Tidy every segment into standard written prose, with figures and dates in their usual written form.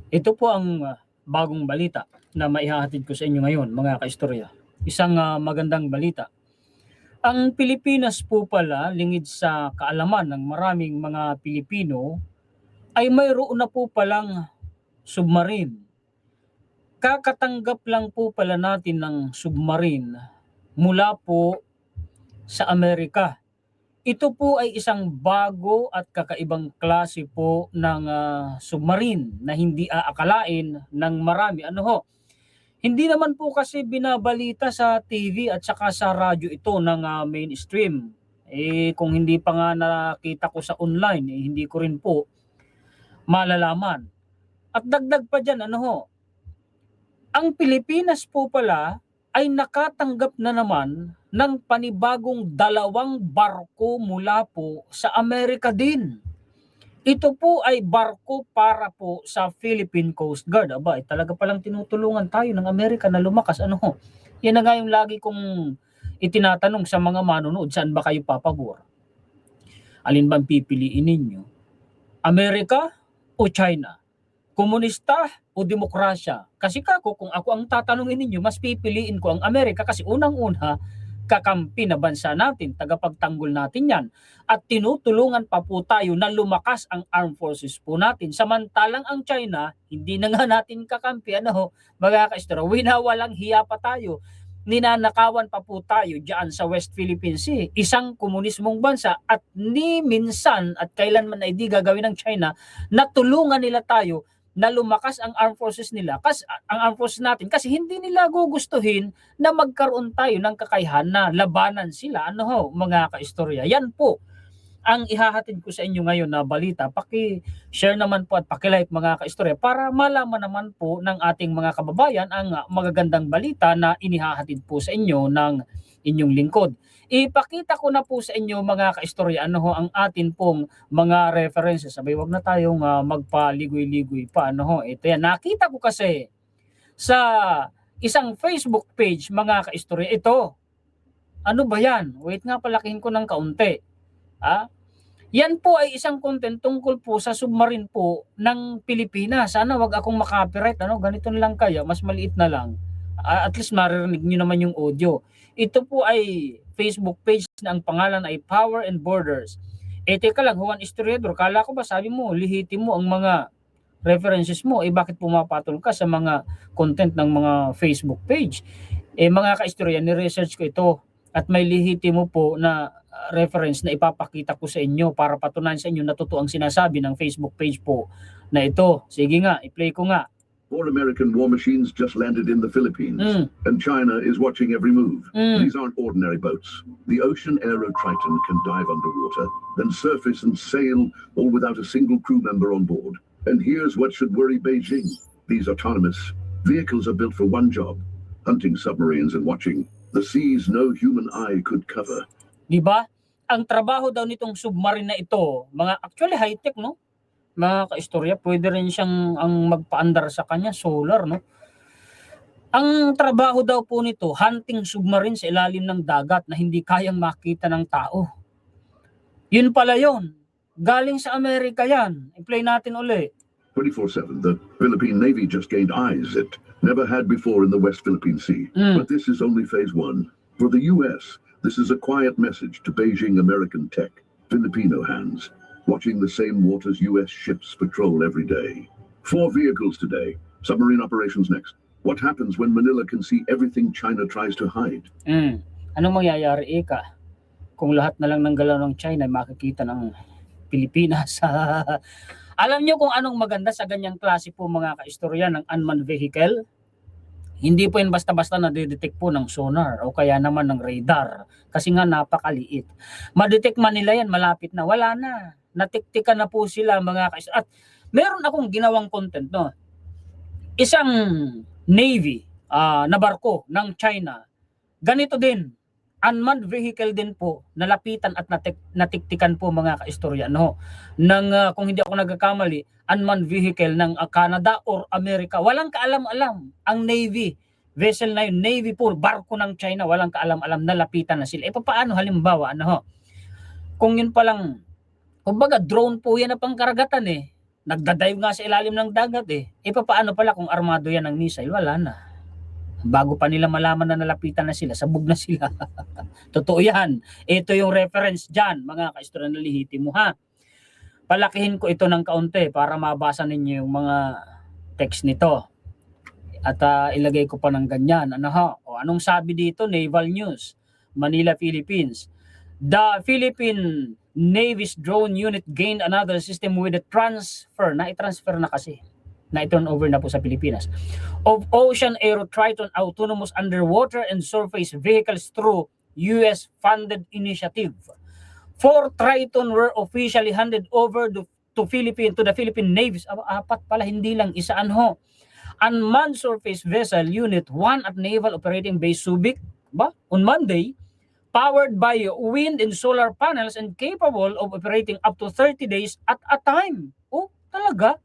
Ito po ang bagong balita na maihahatid ko sa inyo ngayon, mga kaistorya. Isang magandang balita. Ang Pilipinas po pala, lingid sa kaalaman ng maraming mga Pilipino, ay mayroon na po palang submarine. Kakatanggap lang po pala natin ng submarine mula po sa Amerika. Ito po ay isang bago at kakaibang klase po ng submarine na hindi aakalain ng marami. Hindi naman po kasi binabalita sa TV at saka sa radyo ito ng mainstream. Kung hindi pa nga nakita ko sa online, hindi ko rin po malalaman. At dagdag pa dyan, ang Pilipinas po pala ay nakatanggap na naman ng panibagong 2 barko mula po sa Amerika din. Ito po ay barko para po sa Philippine Coast Guard. Talaga palang tinutulungan tayo ng Amerika na lumakas. Yan na nga yung lagi kong itinatanong sa mga manonood, saan ba kayo papabor? Alin bang pipiliin ninyo? Amerika o China? Komunista o demokrasya? Kasi kung ako ang tatanungin ninyo, mas pipiliin ko ang Amerika kasi unang-una, kakampi na bansa natin, tagapagtanggol natin yan. At tinutulungan pa po tayo na lumakas ang armed forces po natin. Samantalang ang China, hindi na nga natin kakampi. Mga kaistro, winawalang hiya pa tayo. Ninanakawan pa po tayo diyan sa West Philippine Sea. Isang komunismong bansa at ni minsan at kailanman ay di gagawin ng China na tulungan nila tayo na lumakas ang armed forces nila, kasi ang armed forces natin, kasi hindi nila gugustuhin na magkaroon tayo ng kakayahan na labanan sila. Mga kaistorya, yan po ang ihahatid ko sa inyo ngayon na balita. Paki-share naman po at paki-like, mga kaistorya, para malaman naman po ng ating mga kababayan ang magagandang balita na inihahatid po sa inyo ng inyong lingkod. Ipakita ko na po sa inyo, mga kaistorya, ang atin pong mga references. Wag na tayong magpaligoy-ligoy pa. Ito yan. Nakita ko kasi sa isang Facebook page, mga kaistorya, ito. Ano ba yan? Wait nga, palakihin ko ng kaunti. Yan po ay isang content tungkol po sa submarine po ng Pilipinas. Sana wag akong makopyright. Ganito na lang kayo, mas maliit na lang. At least maririnig nyo naman yung audio. Ito po ay Facebook page na ang pangalan ay Power and Borders. Teka lang, Juan Historiador, kala ko ba sabi mo, lihitin mo ang mga references mo, bakit pumapatol ka sa mga content ng mga Facebook page? Mga kaistorya, ni-research ko ito at may lihitin mo po na reference na ipapakita ko sa inyo para patunayan sa inyo na totoo ang sinasabi ng Facebook page po na ito. Sige nga, i-play ko nga. 4 American war machines just landed in the Philippines, and China is watching every move. These aren't ordinary boats. The Ocean Aero Triton can dive underwater, then surface and sail, all without a single crew member on board. And here's what should worry Beijing. These autonomous vehicles are built for one job, hunting submarines and watching the seas no human eye could cover. Diba? Ang trabaho daw nitong submarine na ito, actually high-tech, no? Mga kaistorya, pwede rin siyang ang magpaandar sa kanya, solar, no? Ang trabaho daw po nito, hunting submarine sa ilalim ng dagat na hindi kayang makita ng tao. Yun pala yun. Galing sa Amerika yan. I-play natin uli. 24/7, the Philippine Navy just gained eyes it never had before in the West Philippine Sea. But this is only phase 1. For the U.S., this is a quiet message to Beijing American tech, Filipino hands, watching the same waters U.S. ships patrol every day. 4 vehicles today, submarine operations next. What happens when Manila can see everything China tries to hide? Anong mangyayari, Eka? Kung lahat na lang ng galaw ng China makikita ng Pilipinas. Alam nyo kung anong maganda sa ganyang klase po, mga kaistorya, ng unmanned vehicle? Hindi po yan basta-basta na-detect po ng sonar o kaya naman ng radar. Kasi nga napakaliit. Ma-detect man nila yan, malapit na. Wala na. Natiktikan na po sila, mga kaistorya. At meron akong ginawang content, no? Isang Navy na barko ng China. Ganito din. Unmanned vehicle din po, nalapitan at natiktikan po, mga kaistorya, no? Kung hindi ako nagkakamali, unmanned vehicle ng Canada or Amerika. Walang kaalam-alam ang Navy. Vessel na yun, Navy po, barko ng China, walang kaalam-alam, nalapitan na sila. Paano halimbawa, Kung yun palang, kumbaga drone po yan na pangkaragatan Nagdadive nga sa ilalim ng dagat eh. E paano pala kung armado yan ng missile? Wala na. Bago pa nila malaman na nalapitan na sila, sabog na sila. Totoo yan. Ito yung reference dyan, mga kaistorya na lihiti mo ha. Palakihin ko ito ng kaunti para mabasa ninyo yung mga text nito. At ilagay ko pa ng ganyan. Anong sabi dito? Naval News, Manila, Philippines. The Philippine Navy's drone unit gained another system with a transfer. Na-transfer na kasi. Na-turn over na po sa Pilipinas. Of Ocean Aero Triton autonomous underwater and surface vehicles through US-funded initiative. 4 Triton were officially handed over to the Philippine Navy's. 4 pala, hindi lang isa. Unmanned surface vessel unit 1 at Naval Operating Base Subic on Monday, powered by wind and solar panels and capable of operating up to 30 days at a time. Talaga?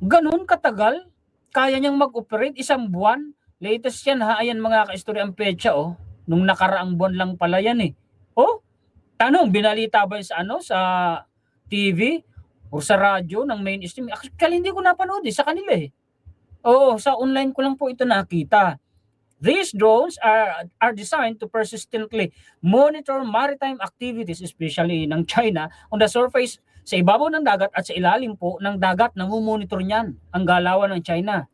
Ganun katagal? Kaya niyang mag-operate 1 buwan? Latest yan ha, ayan mga kaistorya ang petsa nung nakaraang buwan lang pala yan eh. Tanong, binalita ba sa sa TV o sa radyo ng mainstream? Actually hindi ko napanood sa kanila eh. Sa online ko lang po ito nakita. These drones are designed to persistently monitor maritime activities, especially ng China, on the surface, sa ibabaw ng dagat at sa ilalim po ng dagat, namumonitor niyan ang galawan ng China.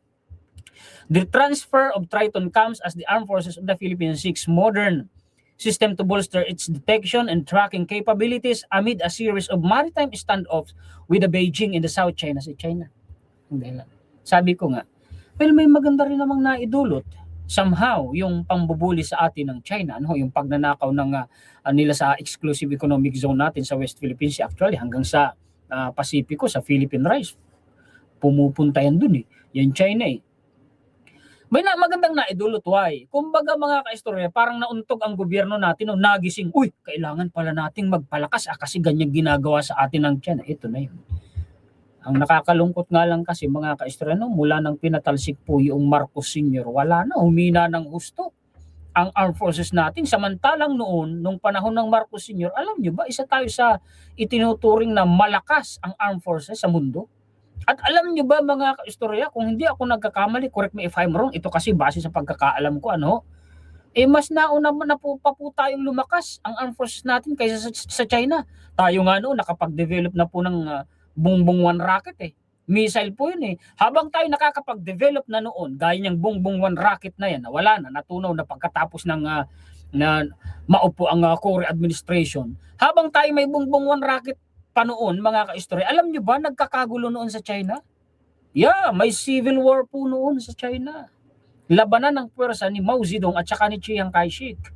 The transfer of Triton comes as the Armed Forces of the Philippines seeks modern system to bolster its detection and tracking capabilities amid a series of maritime standoffs with the Beijing in the South China Sea. Sabi ko nga, may maganda rin namang naidulot. Somehow, yung pambubuli sa atin ng China, yung pagnanakaw ng nila sa exclusive economic zone natin sa West Philippine Sea, actually hanggang sa Pasipiko, sa Philippine Rice, pumupunta yan dun eh. Yan China eh. May magandang naidulot, why? Kumbaga mga kaistorya, parang nauntog ang gobyerno natin, nagising, kailangan pala nating magpalakas kasi ganyan ginagawa sa atin ng China. Ito na yun. Ang nakakalungkot nga lang kasi mga kaistorya, mula nang pinatalsik po yung Marcos Sr., wala na, humina ng husto ang armed forces natin. Samantalang noon, nung panahon ng Marcos Sr., alam nyo ba, isa tayo sa itinuturing na malakas ang armed forces sa mundo. At alam nyo ba mga kaistorya, kung hindi ako nagkakamali, correct me if I'm wrong, ito kasi base sa pagkakaalam ko, mas nauna na po tayong lumakas ang armed forces natin kaysa sa China. Tayo nga noon, nakapag-develop na po ng Bongbong 1 rocket eh. Missile po yun eh. Habang tayo nakakapag-develop na noon, gaya niyang Bongbong 1 rocket na yan, wala na, natunaw na pagkatapos ng na maupo ang Cory administration. Habang tayo may Bongbong 1 rocket pa noon, mga kaistorya, alam nyo ba, nagkakagulo noon sa China? Yeah, may civil war po noon sa China. Labanan ng pwersa ni Mao Zedong at saka ni Chiang Kai-shek.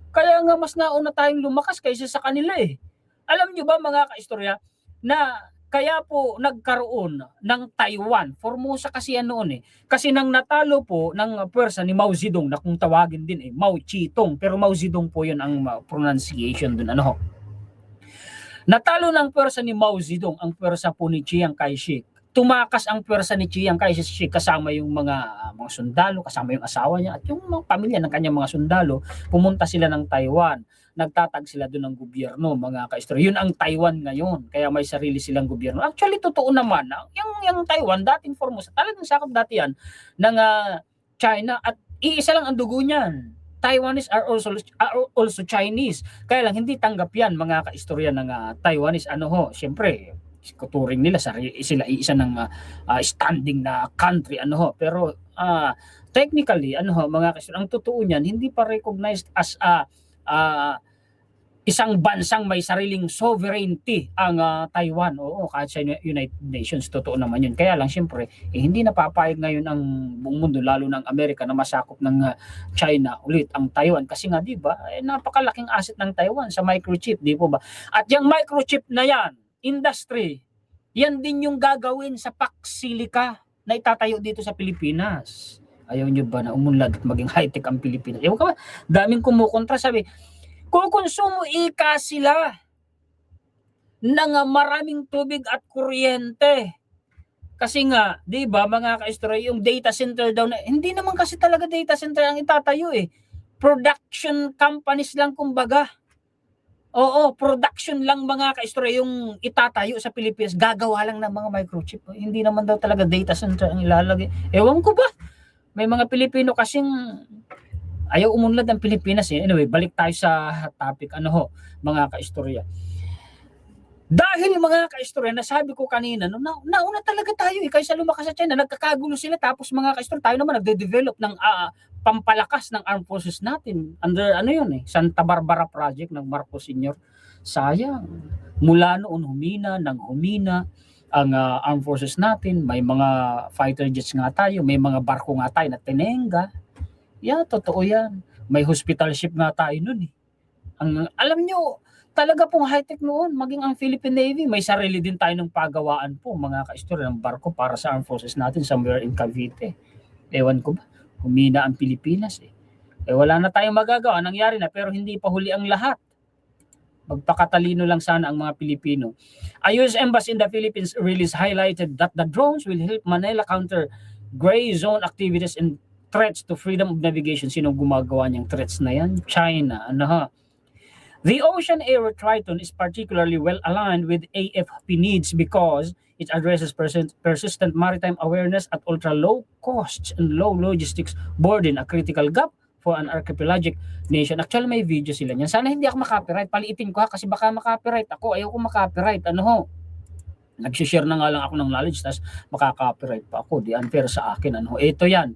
Kaya nga mas nauna tayong lumakas kaysa sa kanila eh. Alam nyo ba mga kaistorya, na kaya po nagkaroon ng Taiwan, Formosa kasi yan noon eh. Kasi nang natalo po ng pwersa ni Mao Zedong, na kung tawagin din Mao Zedong, pero Mao Zedong po yun ang pronunciation dun. Natalo ng pwersa ni Mao Zedong ang pwersa po ni Chiang Kai-shek. Tumakas ang pwersa ni Chiang Kai-shek kasama yung mga sundalo, kasama yung asawa niya at yung mga pamilya ng kanyang mga sundalo. Pumunta sila ng Taiwan. Nagtatag sila doon ng gobyerno, mga kaistorya. Yun ang Taiwan ngayon. Kaya may sarili silang gobyerno. Actually, totoo naman. Yung Taiwan, dating Formosa, talagang sakop dati yan ng China at iisa lang ang dugo niyan. Taiwanese are also Chinese. Kaya lang hindi tanggap yan mga kaistorya ng Taiwanese. Siyempre, kuturing nila sila iisa ng standing na country pero technically mga kaistorya, ang totoo niyan hindi pa recognized as isang bansang may sariling sovereignty ang Taiwan. Kahit sa United Nations, totoo naman yun. Kaya lang, siyempre, hindi napapayag ngayon ang buong mundo, lalo ng Amerika, na masakop ng China ulit ang Taiwan. Kasi nga, di ba, napakalaking asset ng Taiwan sa microchip, di po ba? At yung microchip na yan, industry, yan din yung gagawin sa Paxilica na itatayo dito sa Pilipinas. Ayaw nyo ba na umunlad at maging high-tech ang Pilipinas? Ewan ka ba, daming kumukontra, sabi, kukonsumo ika sila ng maraming tubig at kuryente. Kasi nga, di ba mga kaistorya, yung data center daw na, hindi naman kasi talaga data center ang itatayo eh. Production companies lang kumbaga. Oo, production lang mga kaistorya yung itatayo sa Pilipinas. Gagawa lang ng mga microchip. Hindi naman daw talaga data center ang ilalagay. Ewan ko ba? May mga Pilipino kasing ayaw umunlad ng Pilipinas eh. Anyway, balik tayo sa topic. Ano ho, mga kaistorya. Dahil mga kaistorya, nasabi ko kanina, nauna talaga tayo eh. Kaysa lumakas sa China, nagkakagulo sila. Tapos mga kaistorya, tayo naman nagde-develop ng pampalakas ng armed forces natin. Under ano yun eh, Santa Barbara Project ng Marcos Sr. Sayang. Mula noon humina ang armed forces natin. May mga fighter jets nga tayo, may mga barko nga tayo na tinenga. Yeah, totoo yan. May hospital ship nga tayo noon eh. Alam nyo, talaga pong high-tech noon, maging ang Philippine Navy, may sarili din tayo ng pagawaan po, mga kaistorya, ng barko para sa armed forces natin somewhere in Cavite. Ewan ko ba, humina ang Pilipinas eh. Wala na tayong magagawa, nangyari na, pero hindi pa huli ang lahat. Magpakatalino lang sana ang mga Pilipino. A US Embassy in the Philippines release highlighted that the drones will help Manila counter gray zone activities and threats to freedom of navigation. Sino gumagawa niyang threats na yan? China. Ano ha? The Ocean Aero Triton is particularly well aligned with AFP needs because it addresses persistent maritime awareness at ultra-low costs and low logistics burden, a critical gap for an archipelagic nation. Actually, may video sila niyan. Sana hindi ako makapiright. Paliitin ko ha, kasi baka makapiright ako. Ayaw ko makapiright. Ano ho? Nagsishare na nga lang ako ng knowledge, tapos makaka-copyright pa ako. Di unfair sa akin. Ano? Ito yan.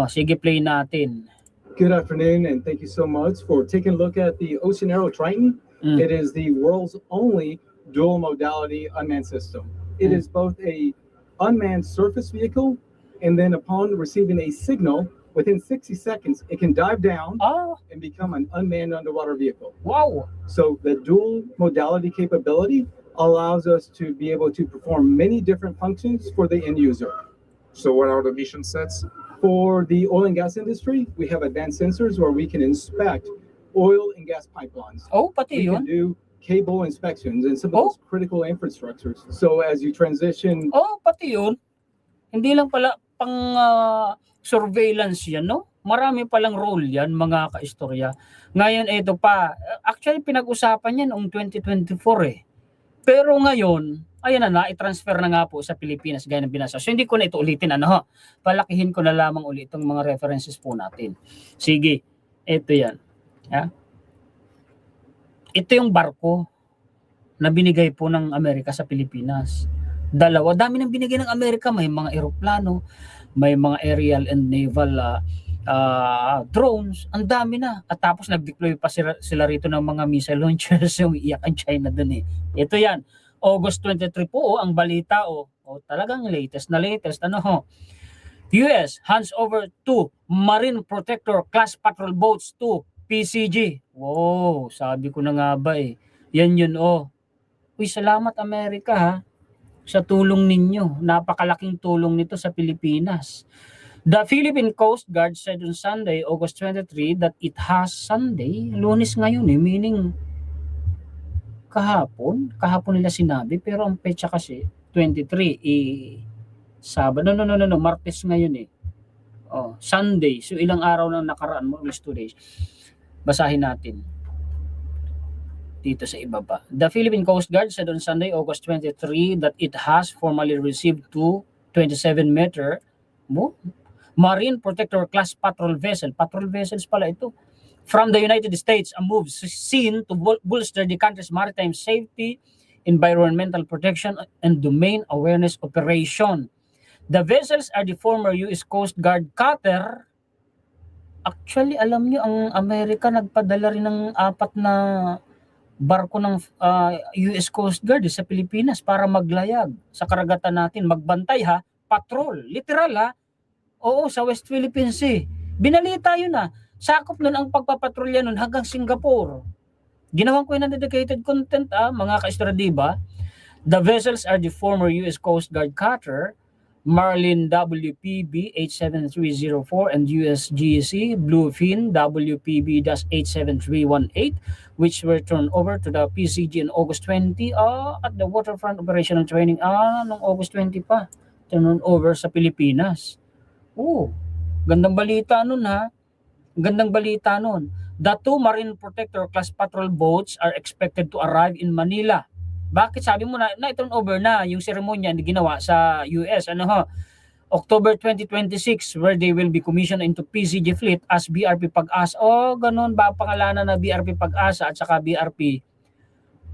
Sige, play natin. Good afternoon, and thank you so much for taking a look at the Ocean Aero Triton. It is the world's only dual modality unmanned system. It is both a unmanned surface vehicle, and then upon receiving a signal, within 60 seconds, it can dive down and become an unmanned underwater vehicle. Wow! So the dual modality capability allows us to be able to perform many different functions for the end user. So what are the mission sets? For the oil and gas industry, we have advanced sensors where we can inspect oil and gas pipelines. Oh, pati We can yun? do cable inspections and some of those critical infrastructures. So as you transition, Oh, pati yun. Hindi lang pala pang surveillance yan, no? Marami palang role yan, mga kaistorya. Ngayon, ito pa. Actually, pinag-usapan yan noong 2024 eh. Pero ngayon, ayan na, i-transfer na nga po sa Pilipinas gaya ng binasa. So hindi ko na ito ulitin, ano ho. Palakihin ko na lamang ulit itong mga references po natin. Sige, ito yan. Ha? Ito yung barko na binigay po ng Amerika sa Pilipinas. Dalawa, dami nang binigay ng Amerika. May mga eroplano, may mga aerial and naval drones, ang dami na. At tapos nag-deploy pa sila rito ng mga missile launchers. Yung iyak ang China dun eh. Ito yan. August 23 po ang balita talagang latest na latest. Ano ho? US hands over 2 Marine Protector class patrol boats to PCG. Wow, sabi ko na nga ba eh. Yan yun Uy, salamat Amerika ha sa tulong ninyo. Napakalaking tulong nito sa Pilipinas. The Philippine Coast Guard said on Sunday, August 23, that it has Sunday, Lunes ngayon eh, meaning kahapon nila sinabi, pero ang petsa kasi 23 Sabado, no, Martes ngayon eh. Sunday, so ilang araw nang nakaraan mo, at least 2 days. Basahin natin dito sa ibaba. The Philippine Coast Guard said on Sunday, August 23, that it has formally received 2 27-meter Marine Protector class patrol vessels pala ito, from the United States, a move seen to bolster the country's maritime safety, environmental protection, and domain awareness operation. The vessels are the former U.S. Coast Guard cutter. Actually, alam niyo, ang Amerika nagpadala rin ng 4 na barko ng U.S. Coast Guard sa Pilipinas para maglayag sa karagatan natin, magbantay ha, patrol, literal ha. Oo, sa West Philippine Sea. Binalita yun na. Sakop nun ang pagpapatrolya nun hanggang Singapore. Ginawan ko yun ng dedicated content mga kaistorya, diba? The vessels are the former U.S. Coast Guard cutter Marlin WPB 87304 and USGC Bluefin WPB-87318, which were turned over to the PCG in August 20 at the waterfront operational training noong August 20 pa. Turned over sa Pilipinas. Gandang balita nun ha. Gandang balita nun. The 2 Marine Protector class patrol boats are expected to arrive in Manila. Bakit sabi mo na turn over na yung seremonya na ginawa sa US, October 2026, where they will be commissioned into PCG fleet as BRP Pag-asa. Ganun ba pangalanan na BRP Pag-asa at saka BRP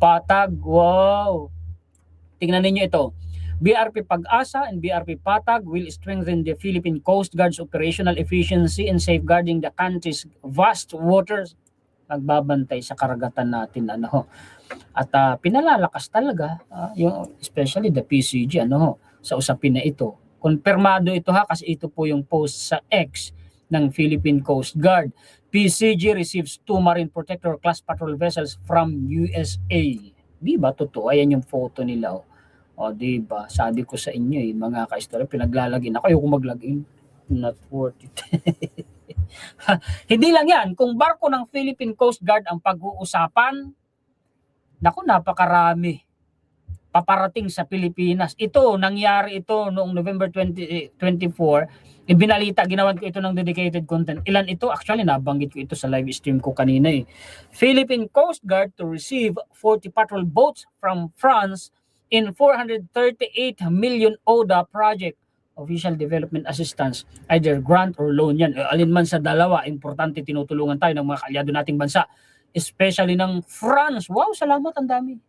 Patag? Wow! Tingnan ninyo ito. BRP Pag-asa and BRP Patag will strengthen the Philippine Coast Guard's operational efficiency in safeguarding the country's vast waters. Nagbabantay sa karagatan natin, At pinalalakas talaga, yung especially the PCG, sa usapin na ito. Konfirmado ito kasi ito po yung post sa X ng Philippine Coast Guard. PCG receives 2 Marine Protector class patrol vessels from USA. Di ba totoo? Ayan yung photo nila. Di ba? Sabi ko sa inyo mga ka-istorya, pinaglalagin ako. Ayoko maglagin. Not worth it. Hindi lang yan. Kung barko ng Philippine Coast Guard ang pag-uusapan, napakarami paparating sa Pilipinas. Nangyari ito noong November 2024. Ibinalita, ginawan ko ito ng dedicated content. Ilan ito? Actually, nabanggit ko ito sa live stream ko kanina. Philippine Coast Guard to receive 40 patrol boats from France in 438 million ODA project, Official Development Assistance, either grant or loan yan. Alinman sa dalawa, importante tinutulungan tayo ng mga kalyado nating bansa, especially ng France. Wow, salamat, ang dami.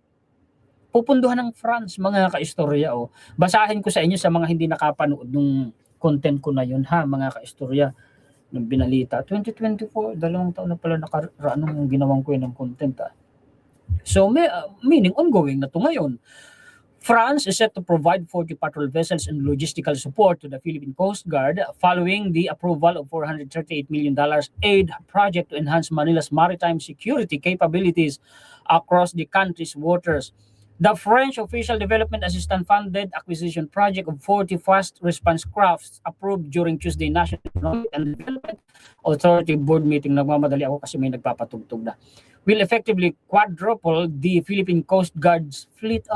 Pupunduhan ng France, mga ka-istorya. Basahin ko sa inyo sa mga hindi nakapanood nung content ko na yun, mga ka-istorya, ng binalita. 2024, 2 taon na pala nakaraan nung ginawang ko yun ng content. So, meaning ongoing na to ngayon. France is set to provide 40 patrol vessels and logistical support to the Philippine Coast Guard following the approval of $438 million aid project to enhance Manila's maritime security capabilities across the country's waters. The French Official Development Assistance funded acquisition project of 40 fast response crafts approved during Tuesday National Economic and Development Authority board meeting. Nagmamadali ako kasi may nagpapatugtog na. Will effectively quadruple the Philippine Coast Guard's fleet.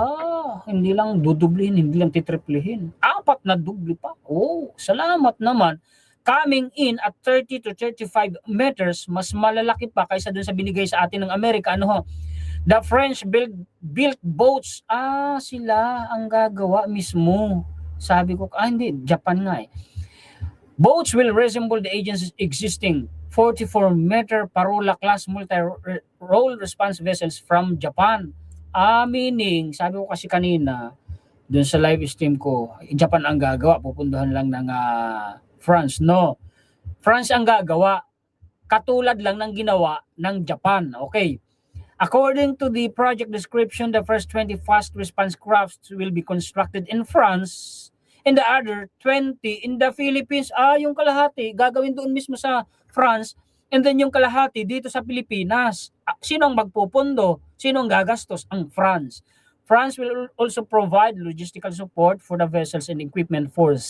Hindi lang dudublihin, hindi lang titriplihin. 4 na dubli pa. Salamat naman. Coming in at 30 to 35 meters, mas malalaki pa kaysa dun sa binigay sa atin ng Amerika. The French built boats. Sila ang gagawa mismo. Sabi ko, hindi, Japan nga Boats will resemble the agency's existing 44-meter Parola class multi-role response vessels from Japan. Meaning, sabi ko kasi kanina, dun sa live stream ko, Japan ang gagawa, pupunduhan lang ng France. No. France ang gagawa. Katulad lang ng ginawa ng Japan. Okay. According to the project description, the first 20 fast response crafts will be constructed in France and the other 20 in the Philippines. Yung kalahati gagawin doon mismo sa France and then yung kalahati dito sa Pilipinas. Sino ang magpupundo? Sino ang gagastos? Ang France. France will also provide logistical support for the vessels and equipment for 6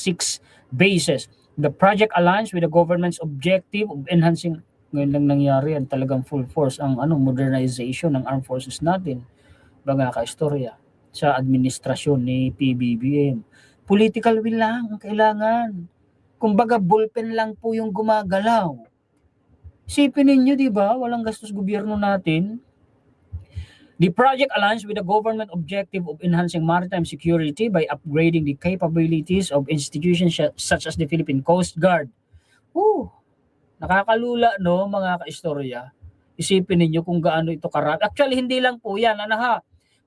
bases. The project aligns with the government's objective of enhancing. Ngayon lang nangyari yan, talagang full force ang modernization ng armed forces natin, mga ka-istorya, sa administrasyon ni PBBM. Political will lang ang kailangan. Kumbaga bullpen lang po yung gumagalaw. Isipin ninyo, di ba? Walang gastos gobyerno natin. The project aligns with the government objective of enhancing maritime security by upgrading the capabilities of institutions such as the Philippine Coast Guard. Nakakalula, mga ka-istorya. Isipin ninyo kung gaano ito karami. Actually, hindi lang po yan.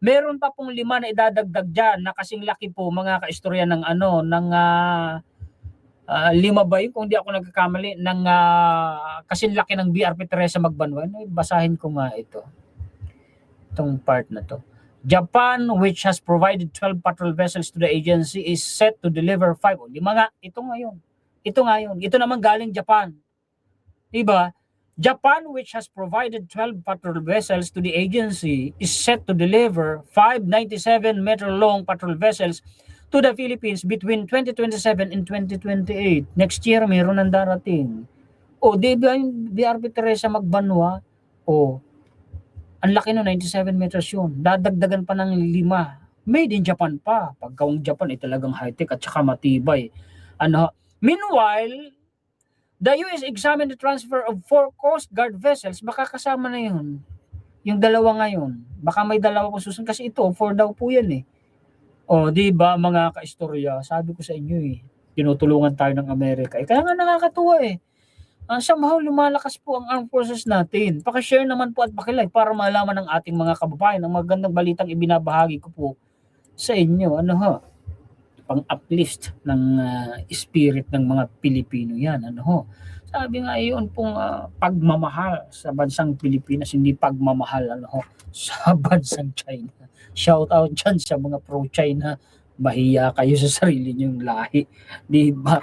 Meron pa pong 5 na idadagdag dyan na kasing laki po, mga ka-istorya, ng 5 ba yun? Kung di ako nagkakamali, ng kasing laki ng BRP Teresa Magbanwan. Basahin ko nga ito. Itong part na to. Japan, which has provided 12 patrol vessels to the agency, is set to deliver 5. 5 nga. Ito ngayon. Ito naman galing Japan. Diba? Japan, which has provided 12 patrol vessels to the agency, is set to deliver 5 97-meter long patrol vessels to the Philippines between 2027 and 2028. Next year, mayroon ang darating. Diba yung BRP Teresa Magbanwa? Ang laki no, 97 meters yun. Dadagdagan pa ng 5. Made in Japan pa. Pagkawang Japan, talagang high-tech at saka matibay. Meanwhile, The US examined the transfer of 4 Coast Guard vessels. Baka kasama na yun. Yung dalawa ngayon. Baka may dalawa po susunod. Kasi ito, 4 daw po yan eh. O, di ba mga kaistorya? Sabi ko sa inyo eh. Tinutulungan tayo ng Amerika. Kaya nga nakakatuwa eh. Somehow lumalakas po ang armed forces natin. Pakishare naman po at pakilike para malaman ng ating mga kababayan ang magandang balitang ibinabahagi ko po sa inyo. Ano ho? Pang-uplift ng spirit ng mga Pilipino yan. Ano ho? Sabi nga yun pong pagmamahal sa bansang Pilipinas, hindi pagmamahal ano ho, sa bansang China. Shout out dyan sa mga pro-China. Bahiya kayo sa sarili niyong lahi. Di ba?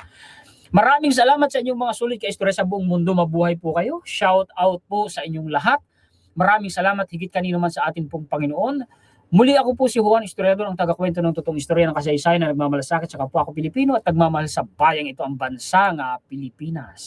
Maraming salamat sa inyong mga sulit kaistorya sa buong mundo. Mabuhay po kayo. Shout out po sa inyong lahat. Maraming salamat higit kanino man sa ating pong Panginoon. Muli ako po si Juan Historiador, ang tagakwento ng totoong istorya ng kasaysayan na nagmamalasakit sa kapwa ko Pilipino at nagmamahal sa bayang ito ang bansa nga Pilipinas.